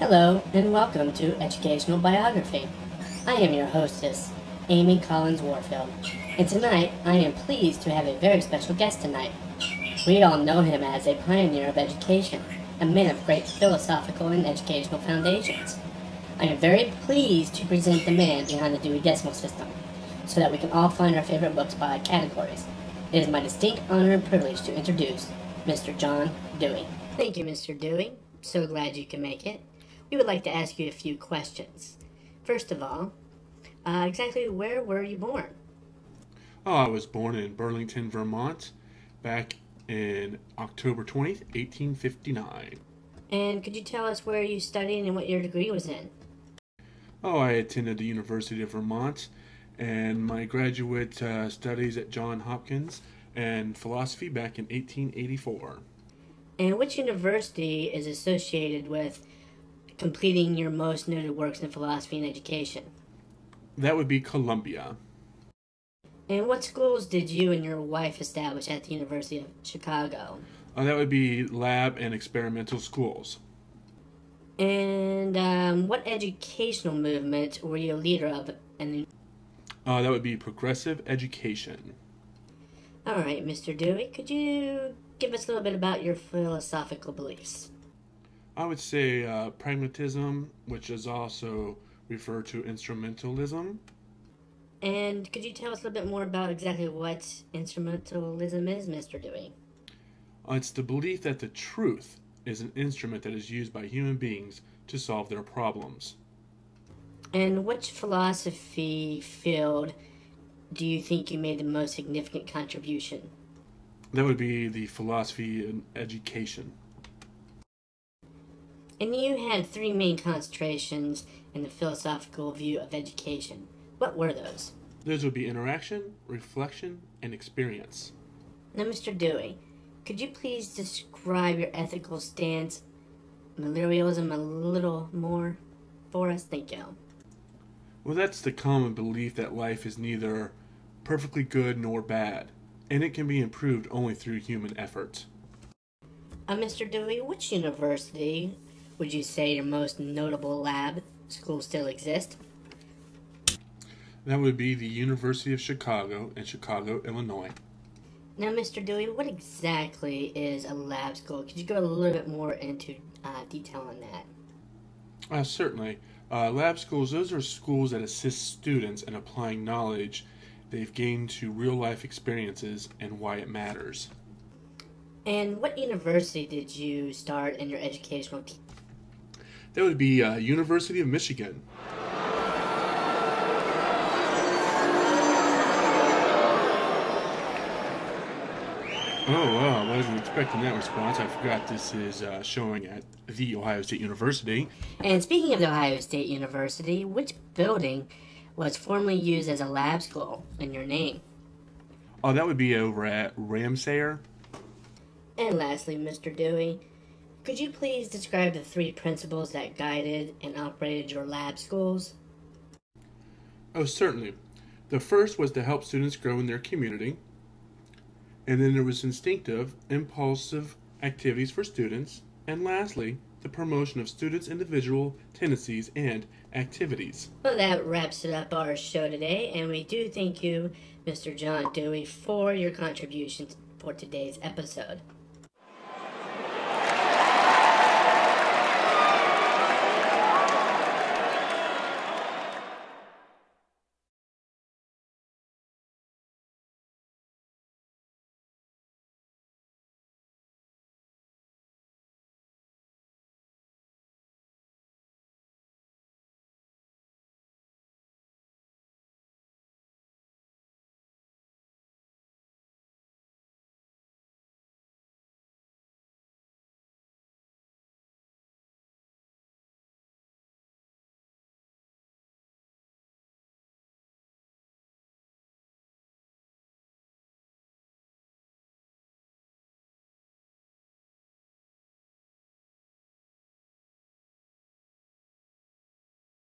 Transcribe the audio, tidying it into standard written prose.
Hello, and welcome to Educational Biography. I am your hostess, Amy Collins Warfield, and tonight I am pleased to have a very special guest tonight. We all know him as a pioneer of education, a man of great philosophical and educational foundations. I am very pleased to present the man behind the Dewey Decimal System, so that we can all find our favorite books by categories. It is my distinct honor and privilege to introduce Mr. John Dewey. Thank you, Mr. Dewey. So glad you can make it. We would like to ask you a few questions. First of all, exactly where were you born? Oh, I was born in Burlington, Vermont, back in October 20th, 1859. And could you tell us where you studied and what your degree was in? Oh, I attended the University of Vermont, and my graduate studies at Johns Hopkins and philosophy back in 1884. And which university is associated with completing your most noted works in philosophy and education? That would be Columbia. And what schools did you and your wife establish at the University of Chicago? That would be lab and experimental schools. And what educational movement were you a leader of? That would be progressive education. All right, Mr. Dewey, could you give us a little bit about your philosophical beliefs? I would say pragmatism, which is also referred to instrumentalism. And could you tell us a little bit more about exactly what instrumentalism is, Mr. Dewey? It's the belief that the truth is an instrument that is used by human beings to solve their problems. And which philosophy field do you think you made the most significant contribution? That would be the philosophy and education. And you had three main concentrations in the philosophical view of education. What were those? Those would be interaction, reflection, and experience. Now, Mr. Dewey, could you please describe your ethical stance, materialism, a little more for us? Thank you. Well, that's the common belief that life is neither perfectly good nor bad, and it can be improved only through human effort. Mr. Dewey, which university would you say your most notable lab school still exist? That would be the University of Chicago in Chicago, Illinois. Now, Mr. Dewey, what exactly is a lab school? Could you go a little bit more into detail on that? Certainly. Lab schools, those are schools that assist students in applying knowledge they've gained to real-life experiences and why it matters. And what university did you start in your educational team? That would be University of Michigan. Oh, wow, I wasn't expecting that response. I forgot this is showing at The Ohio State University. And speaking of the Ohio State University, which building was formerly used as a lab school in your name? Oh, that would be over at Ramsayer. And lastly, Mr. Dewey, could you please describe the three principles that guided and operated your lab schools? Oh, certainly. The first was to help students grow in their community. And then there was instinctive, impulsive activities for students. And lastly, the promotion of students' individual tendencies and activities. Well, that wraps it up our show today, and we do thank you, Mr. John Dewey, for your contributions for today's episode.